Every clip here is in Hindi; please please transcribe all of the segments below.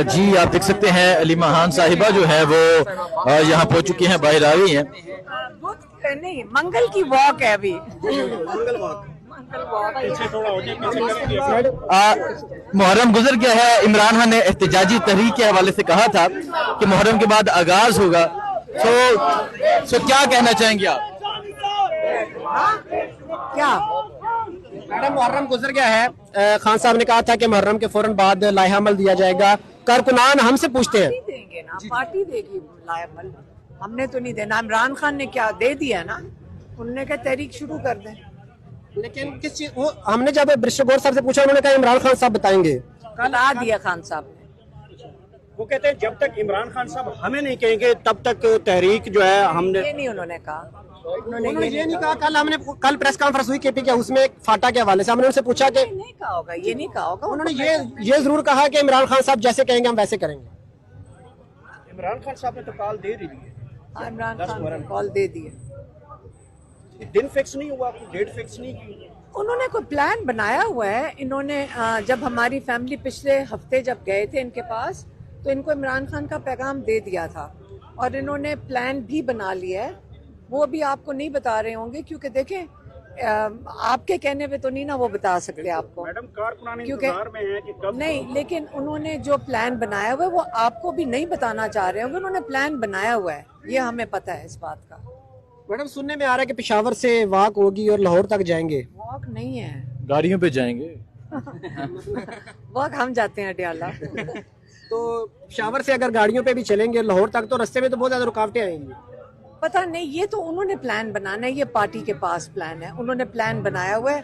जी आप देख सकते हैं अलीमा खान साहिबा जो है वो यहाँ पहुंच चुकी हैं, बाहर आ गई हैं। नहीं, मंगल की वॉक है अभी। मुहर्रम गुजर गया है। इमरान खान ने एहतजाजी तहरीक के हवाले से कहा था कि मुहर्रम के बाद आगाज होगा। सो क्या कहना चाहेंगे आप? क्या मैडम, मुहर्रम गुजर गया है। खान साहब ने कहा था कि मुहर्रम के फौरन बाद लाहे अमल दिया जाएगा। कारकुनान हमसे पूछते हैं, देंगे ना, पार्टी देगी लाहे अमल, हमने तो नहीं देना। इमरान खान ने क्या दे दिया ना, उन्होंने कहा तहरीक शुरू कर दें। लेकिन किस चीज वो हमने जब ब्रिशगोर साहब से पूछा, उन्होंने कहा इमरान खान साहब बताएंगे। बता दिया खान साहब ने। वो कहते हैं जब तक इमरान खान साहब हमें नहीं कहेंगे तब तक तहरीक जो है हमने। ये नहीं उन्होंने कहा। उन्होंने ये नहीं कहा। कल प्रेस कॉन्फ्रेंस हुई केपी के, उसमें फाटा के हवाले से हमने उनसे पूछा कि नहीं कहा होगा, ये नहीं कहा होगा। उन्होंने ये जरूर कहा कि इमरान खान साहब जैसे कहेंगे हम वैसे करेंगे। इमरान खान साहब ने तो कॉल दे दी है। हाँ, इमरान खान ने कॉल दे दिए। दिन फिक्स नहीं हुआ, डेट फिक्स नहीं की। उन्होंने कोई प्लान बनाया हुआ है। इन्होंने जब हमारी फैमिली पिछले हफ्ते जब गए थे इनके पास, तो इनको इमरान खान का पैगाम दे दिया था और इन्होंने प्लान भी बना लिया है। वो भी आपको नहीं बता रहे होंगे, क्योंकि देखें आपके कहने पे तो नहीं ना वो बता सकते आपको, मैडम कारकुनान क्योंकि इंतजार में है कि कब नहीं। लेकिन उन्होंने जो प्लान बनाया हुआ है वो आपको भी नहीं बताना चाह रहे होंगे। उन्होंने प्लान बनाया हुआ है, ये हमें पता है इस बात का। मैडम, सुनने में आ रहा है कि पेशावर से वॉक होगी और लाहौर तक जाएंगे। वॉक नहीं है, गाड़ियों पे जाएंगे। वॉक हम जाते हैं अडियाला। तो पेशावर से अगर गाड़ियों पे भी चलेंगे लाहौर तक, तो रास्ते में तो बहुत ज्यादा रुकावटें आएंगी। पता नहीं, ये तो उन्होंने प्लान बनाना है, ये पार्टी के पास प्लान है। उन्होंने प्लान बनाया हुआ है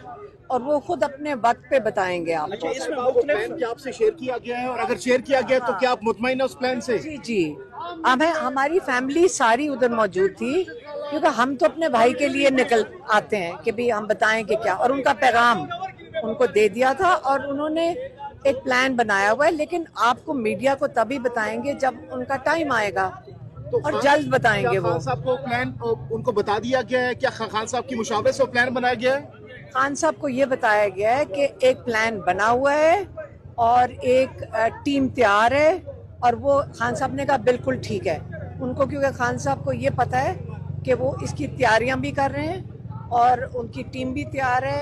और वो खुद अपने वक्त पे बताएंगे आपको। अच्छा, इसमें मुख्तलिफ क्या आपसे शेयर किया गया है, और अगर शेयर किया गया तो क्या आप मुतमईन है उस प्लान से? जी जी, हमारी फैमिली सारी उधर मौजूद थी, क्योंकि हम तो अपने भाई के लिए निकल आते हैं कि भी हम बताएं कि क्या, और उनका पैगाम उनको दे दिया था और उन्होंने एक प्लान बनाया हुआ है। लेकिन आपको मीडिया को तभी बताएंगे जब उनका टाइम आएगा, और जल्द बताएंगे। वो खान साहब को प्लान उनको बता दिया गया है? क्या खान साहब की मुशावरत से प्लान बनाया गया है? खान साहब को ये बताया गया है कि एक प्लान बना हुआ है और एक टीम तैयार है, और वो खान साहब ने कहा बिल्कुल ठीक है उनको, क्योंकि खान साहब को ये पता है कि वो इसकी तैयारियां भी कर रहे हैं और उनकी टीम भी तैयार है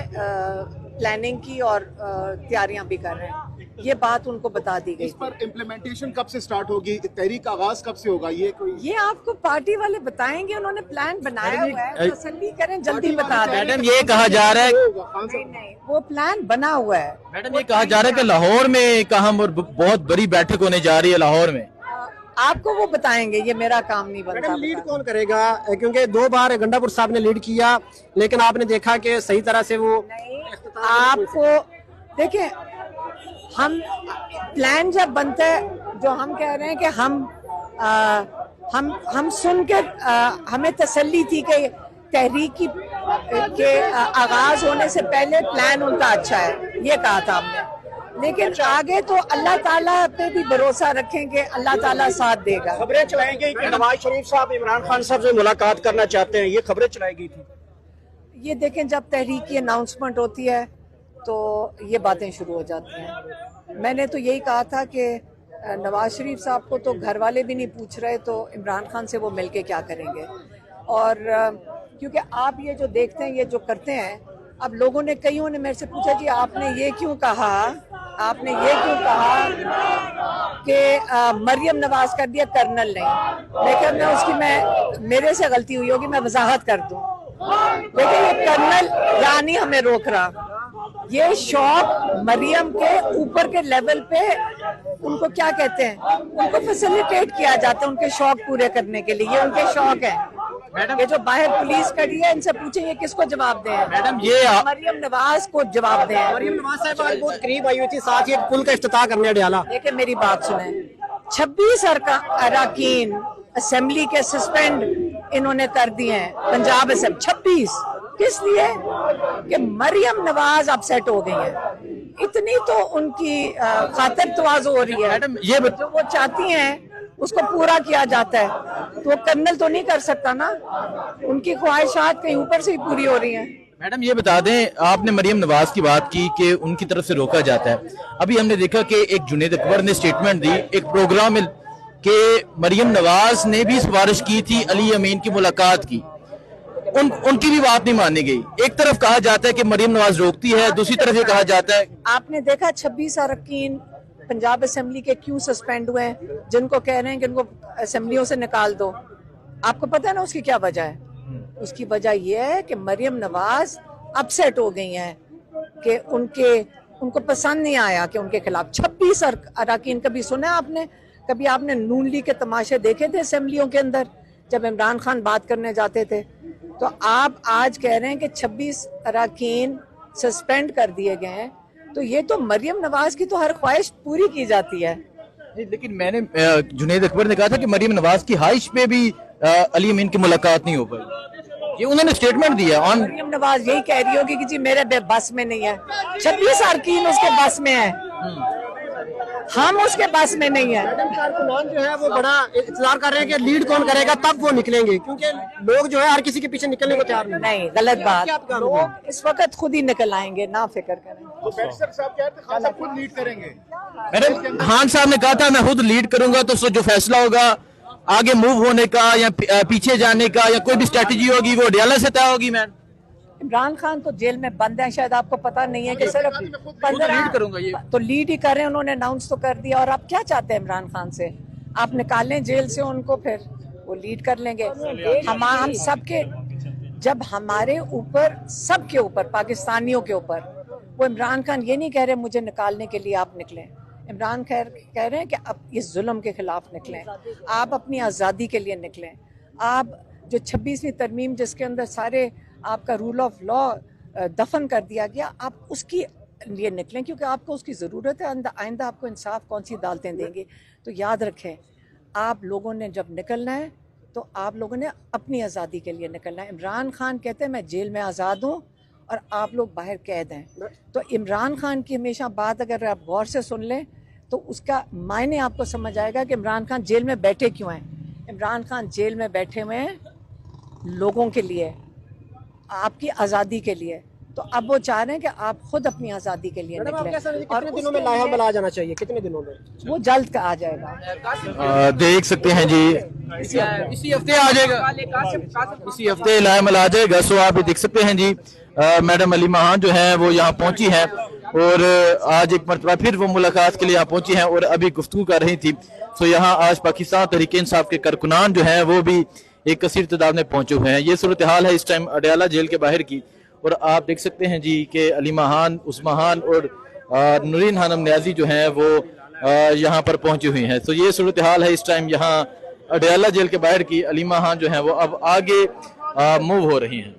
प्लानिंग की, और तैयारियां भी कर रहे हैं। ये बात उनको बता दी गई। इस पर इम्प्लीमेंटेशन कब से स्टार्ट होगी, तहरीक का आगाज कब से होगा? ये आपको पार्टी वाले बताएंगे। उन्होंने प्लान बनाया हुआ है, तसल्ली करें, जल्दी बता दें। मैडम ये कहा जा रहा है, नहीं, वो प्लान बना हुआ है। मैडम ये कहा जा रहा है कि लाहौर में एक अहम और बहुत बड़ी बैठक होने जा रही है लाहौर में। आपको वो बताएंगे, ये मेरा काम नहीं बनता। मैडम, लीड कौन करेगा? क्योंकि 2 बार गंडापुर साहब ने लीड किया, लेकिन आपने देखा कि सही तरह से वो आपको देखिए, हम प्लान जब बनता है, जो हम कह रहे हैं कि हम सुन के हमें तसल्ली थी कि तहरीक के आगाज होने से पहले प्लान उनका अच्छा है, ये कहा था हमने। लेकिन आगे तो अल्लाह ताला पे भी भरोसा रखेंगे, अल्लाह ताला साथ देगा। खबरें चलाएंगे कि नवाज शरीफ साहब इमरान खान साहब से मुलाकात करना चाहते हैं, ये खबरें चलाई गई थी। ये देखें, जब तहरीक की अनाउंसमेंट होती है तो ये बातें शुरू हो जाती हैं। मैंने तो यही कहा था कि नवाज शरीफ साहब को तो घर वाले भी नहीं पूछ रहे, तो इमरान खान से वो मिलके क्या करेंगे। और क्योंकि आप ये जो देखते हैं, ये जो करते हैं, अब लोगों ने, कईयों ने मेरे से पूछा जी आपने ये क्यों कहा, आपने ये क्यों कहा कि मरियम नवाज कर दिया कर्नल नहीं। लेकिन मैं उसकी मेरे से गलती हुई होगी, मैं वजाहत कर दूं। देखिए, ये कर्नल यानी हमें रोक रहा, ये शौक मरियम के ऊपर के लेवल पे उनको क्या कहते हैं, उनको फैसिलिटेट किया जाता है उनके शौक पूरे करने के लिए। ये उनके शौक है। मैडम, ये जो बाहर पुलिस खड़ी है, इनसे पूछें ये किसको जवाब दें? मैडम, ये मरियम नवाज को जवाब दें। मरियम नवाज साहब आज बहुत करीब आई हुई थी, साथ ही एक पुल का इफ्तिताह करने अडियाला। देखिए, मेरी बात सुने, 26 अरकान असेंबली के सस्पेंड इन्होंने कर दिए हैं पंजाब असेंबली। 26 किस लिए? कि मरियम नवाज अपसेट हो गई है। इतनी तो उनकी खातिर तवाज़ु हो रही है। मैडम, ये जो वो चाहती हैं उसको पूरा किया जाता है, तो वो कर्नल तो नहीं कर सकता ना। उनकी ख्वाहिशात कहीं ऊपर से ही पूरी हो रही हैं। मैडम ये बता दें, आपने मरियम नवाज की बात की कि उनकी तरफ से रोका जाता है। अभी हमने देखा कि एक जुनैद अकबर ने स्टेटमेंट दी एक प्रोग्राम में कि मरियम नवाज ने भी सिफारिश की थी अली अमीन की मुलाकात की, उनकी भी बात नहीं मानी गई। एक तरफ कहा जाता है कि मरियम नवाज रोकती है, दूसरी तरफ ये कहा जाता है। आपने देखा 26 अरकान पंजाब असेंबली के क्यों सस्पेंड हुए हैं, जिनको कह रहे हैं कि उनको असेंबलियों से निकाल दो। आपको पता है ना उसकी क्या वजह है? उसकी वजह यह है कि मरियम नवाज अपसेट हो गई हैं कि उनको पसंद नहीं आया कि उनके खिलाफ 26 अरकान। कभी सुना है आपने? कभी आपने नून लीग के तमाशे देखे थे असेंबलियों के अंदर जब इमरान खान बात करने जाते थे? तो आप आज कह रहे हैं कि 26 अरकान सस्पेंड कर दिए गए हैं, तो ये तो मरियम नवाज की तो हर ख्वाहिश पूरी की जाती है। लेकिन मैंने जुनैद अकबर ने कहा था कि मरियम नवाज की ख्वाहिश पे भी अली अमीन की मुलाकात नहीं हो पाई, ये उन्होंने स्टेटमेंट दिया ऑन। मरियम नवाज यही कह रही होगी कि जी मेरे बस में नहीं है, 26 अरकान उसके बस में है, हम उसके बस में नहीं है। कारकुनान जो है वो बड़ा इंतजार कर रहे हैं कि लीड कौन करेगा तब वो निकलेंगे, क्योंकि लोग जो है हर किसी के पीछे निकलने को तैयार नहीं, गलत बात। लोग इस वक्त खुद ही निकल आएंगे, ना फिक्र करें। मैडम खान साहब ने कहा था मैं खुद लीड करूंगा, तो जो फैसला होगा आगे मूव होने का या पीछे जाने का या कोई भी स्ट्रेटजी होगी वो अडयाला से तय होगी। मैम इमरान खान तो जेल में बंद है, शायद आपको पता नहीं है कि सिर्फ लीड करूंगा, ये तो लीड ही कर रहे हैं, उन्होंने अनाउंस तो कर दिया। और आप क्या चाहते हैं इमरान खान से? आप निकालें जेल से उनको, फिर वो लीड कर लेंगे। हम सबके, जब हमारे ऊपर, सबके ऊपर, पाकिस्तानियों के ऊपर, वो इमरान खान ये नहीं कह रहे मुझे निकालने के लिए आप निकलें। इमरान कह रहे हैं कि अब इस जुल्म के खिलाफ निकलें, आप अपनी आज़ादी के लिए निकलें। आप जो 26वीं तरमीम जिसके अंदर सारे आपका रूल ऑफ लॉ दफन कर दिया गया, आप उसकी लिए निकलें, क्योंकि आपको उसकी ज़रूरत है। आइंदा आपको इंसाफ कौन सी अदालतें देंगी? तो याद रखें, आप लोगों ने जब निकलना है तो आप लोगों ने अपनी आज़ादी के लिए निकलना है। इमरान खान कहते हैं मैं जेल में आज़ाद हूँ और आप लोग बाहर कैद हैं। तो इमरान खान की हमेशा बात अगर आप गौर से सुन लें तो उसका मायने आपको समझ आएगा कि इमरान खान जेल में बैठे क्यों हैं। इमरान खान जेल में बैठे हुए हैं लोगों के लिए, आपकी आज़ादी के लिए। तो अब वो चाह रहे हैं कि आप खुद अपनी आज़ादी के लिए निकलें। और दिनों में लाया बला जाना चाहिए, कितने दिनों में? वो जल्द आ जाएगा। देख सकते हैं जी, इसी हफ्ते आ जाएगा, इसी हफ्ते लायामल आ जाएगा। सो आप ये देख सकते हैं जी, मैडम अली महान जो है वो यहाँ पहुंची है और आज एक मरतबा फिर वो मुलाकात के लिए यहाँ पहुंची हैं और अभी गुफ्तगू कर रही थी। सो यहाँ आज पाकिस्तान तहरीक इंसाफ के कारकुनान जो हैं वो भी एक कसीर तादाद में पहुंचे हुए हैं। ये सूरत हाल है इस टाइम अडयाला जेल के बाहर की, और आप देख सकते हैं जी कि अली महान, उस्मान और नूरीन खानम न्याजी जो हैं वो यहाँ पर पहुंची हुई हैं। तो ये सूरत हाल है इस टाइम यहाँ अडयाला जेल के बाहर की। अली महान जो हैं वो अब आगे मूव हो रही हैं।